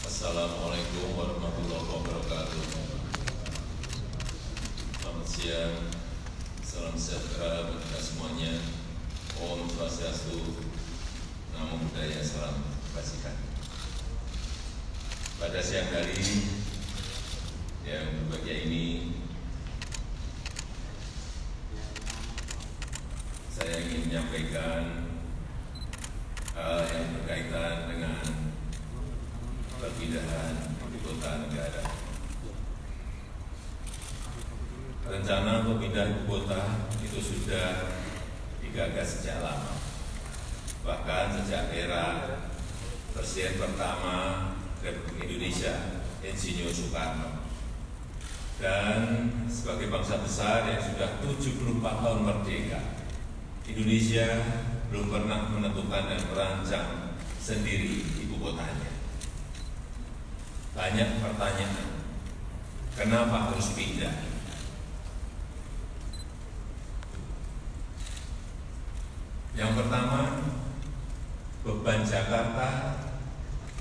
Assalamualaikum warahmatullahi wabarakatuh. Selamat siang, salam sejahtera bagi kita semuanya. Om Swastiastu, Namo Buddhaya, salam kebajikan. Pada siang hari yang berbahagia ini, saya ingin menyampaikan hal yang berkaitan dengan perpindahan ibu kota negara. Rencana untuk pindah ibu kota itu sudah digagas sejak lama, bahkan sejak era Presiden pertama Republik Indonesia, Insinyur Soekarno. Dan sebagai bangsa besar yang sudah 74 tahun merdeka, Indonesia belum pernah menentukan dan merancang sendiri ibu kotanya. Banyak pertanyaan, kenapa harus pindah? Yang pertama, beban Jakarta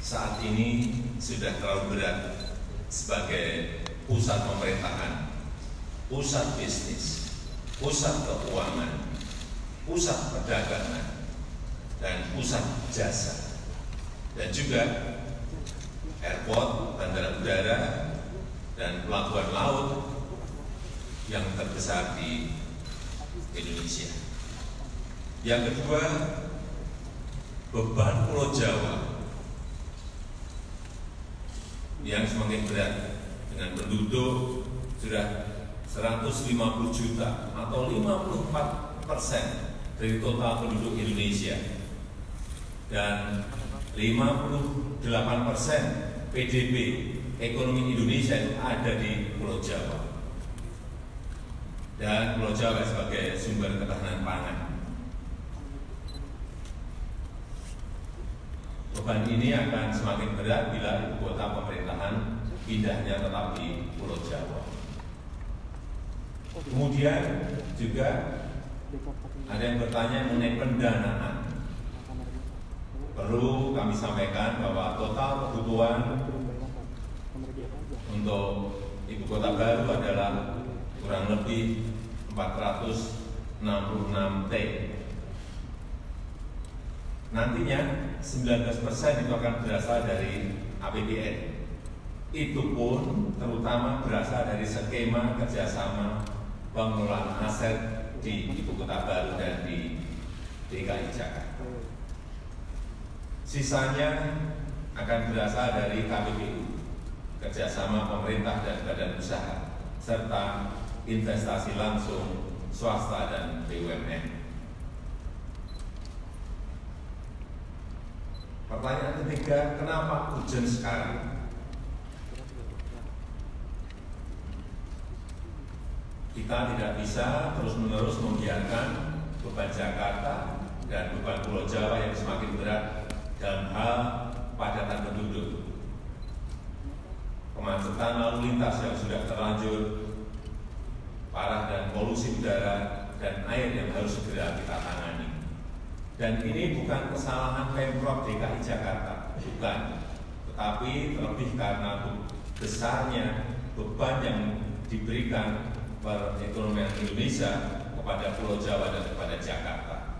saat ini sudah terlalu berat sebagai pusat pemerintahan, pusat bisnis, pusat keuangan, pusat perdagangan, dan pusat jasa, dan juga airport, bandara udara, dan pelabuhan laut yang terbesar di Indonesia. Yang kedua, beban Pulau Jawa yang semakin berat dengan penduduk sudah 150 juta atau 54% dari total penduduk Indonesia, dan 58% PDB ekonomi Indonesia itu ada di Pulau Jawa, dan Pulau Jawa sebagai sumber ketahanan pangan. Beban ini akan semakin berat bila ibu kota pemerintahan pindahnya tetap di Pulau Jawa. Kemudian juga ada yang bertanya mengenai pendanaan. Perlu kami sampaikan bahwa total kebutuhan untuk ibu kota baru adalah kurang lebih 466 T. Nantinya 19% itu akan berasal dari APBN. Itu pun terutama berasal dari skema kerjasama pengelolaan aset di ibu kota baru dan di DKI Jakarta. Sisanya akan berasal dari KPBU, kerjasama pemerintah dan badan usaha, serta investasi langsung swasta dan BUMN. Pertanyaan ketiga, kenapa urgent sekarang? Kita tidak bisa terus-menerus membiarkan beban Jakarta dan beban Pulau Jawa yang semakin berat dalam hal padatan penduduk, kemacetan lalu lintas yang sudah terlanjur parah, dan polusi udara dan air yang harus segera kita tangani. Dan ini bukan kesalahan Pemprov DKI Jakarta, bukan, tetapi terlebih karena besarnya beban yang diberikan perekonomian Indonesia kepada Pulau Jawa dan kepada Jakarta.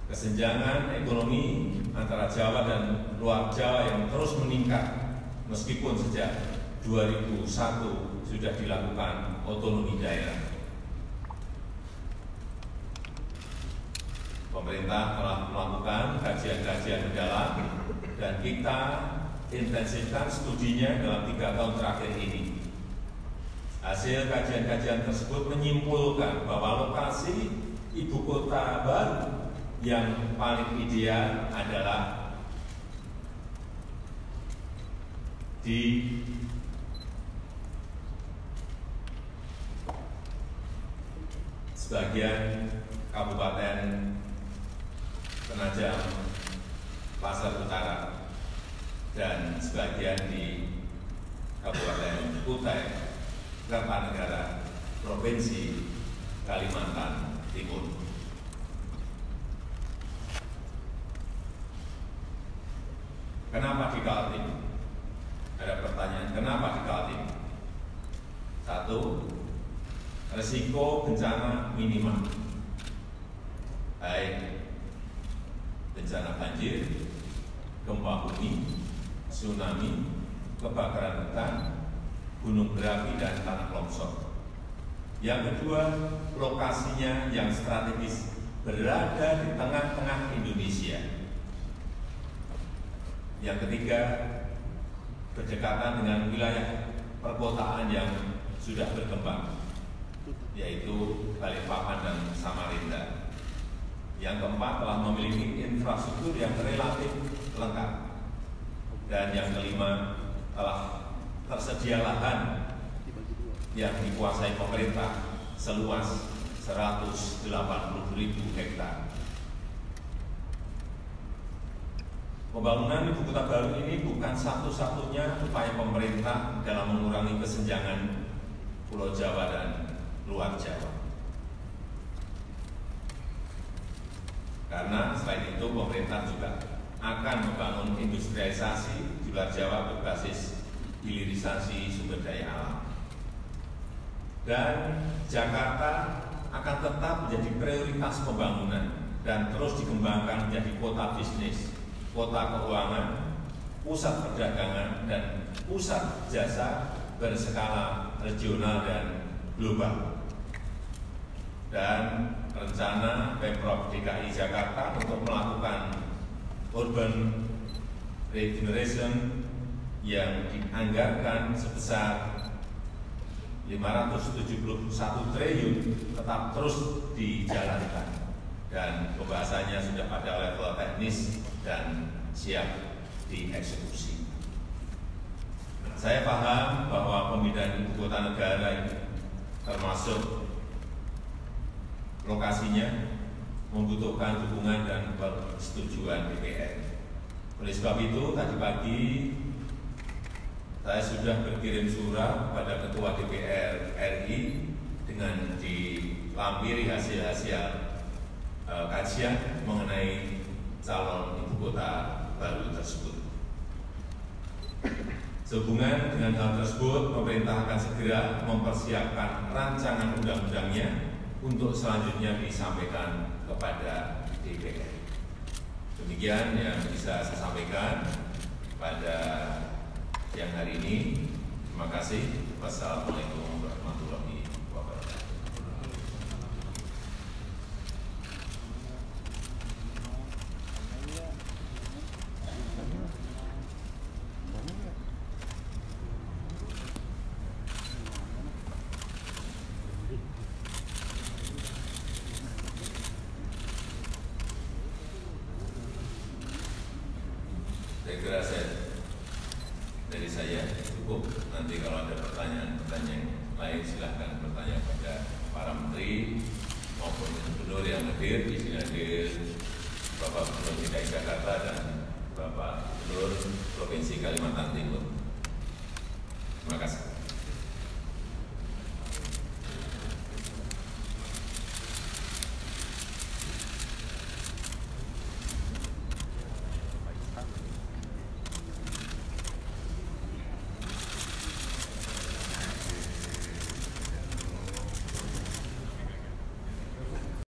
Kesenjangan ekonomi antara Jawa dan luar Jawa yang terus meningkat, meskipun sejak 2001 sudah dilakukan otonomi daerah. Pemerintah telah melakukan kajian-kajian mendalam dan kita intensifkan studinya dalam 3 tahun terakhir ini. Hasil kajian-kajian tersebut menyimpulkan bahwa lokasi ibu kota baru yang paling ideal adalah di sebagian Kabupaten Penajam Pasar Utara dan sebagian di Kabupaten Kutai Kartanegara, Provinsi Kalimantan Timur. Kenapa di Kaltim? resiko bencana minimal, baik bencana banjir, gempa bumi, tsunami, kebakaran hutan, gunung berapi, dan tanah longsor. Yang kedua, lokasinya yang strategis, berada di tengah-tengah Indonesia. Yang ketiga, berdekatan dengan wilayah perkotaan yang sudah berkembang, yaitu Balikpapan dan Samarinda. Yang keempat, telah memiliki infrastruktur yang relatif lengkap. Dan yang kelima, telah tersedia lahan yang dikuasai pemerintah seluas 180.000 hektar. Pembangunan ibu kota baru ini bukan satu-satunya upaya pemerintah dalam mengurangi kesenjangan Pulau Jawa dan luar Jawa. Karena selain itu pemerintah juga akan membangun industrialisasi di luar Jawa berbasis hilirisasi sumber daya alam. Dan Jakarta akan tetap menjadi prioritas pembangunan dan terus dikembangkan menjadi kota bisnis, kota keuangan, pusat perdagangan, dan pusat jasa berskala regional dan global. Dan rencana Pemprov DKI Jakarta untuk melakukan urban regeneration yang dianggarkan sebesar 571 triliun tetap terus dijalankan, dan pembahasannya sudah pada level teknis dan siap dieksekusi. Saya paham bahwa pemindahan ibu kota negara ini, termasuk lokasinya, membutuhkan dukungan dan persetujuan DPR. Oleh sebab itu, tadi pagi saya sudah berkirim surat pada Ketua DPR RI dengan dilampiri hasil-hasil kajian mengenai calon ibu kota baru tersebut. Sehubungan dengan hal tersebut, pemerintah akan segera mempersiapkan rancangan undang-undangnya untuk selanjutnya disampaikan kepada DPR. Demikian yang bisa saya sampaikan pada siang hari ini. Terima kasih. Wassalamualaikum warahmatullahi wabarakatuh. Saya kira dari saya cukup. Nanti kalau ada pertanyaan lain silahkan bertanya pada para menteri maupun gubernur yang hadir. Di sini hadir Bapak Gubernur DKI Jakarta dan Bapak Gubernur Provinsi Kalimantan Timur. Terima kasih.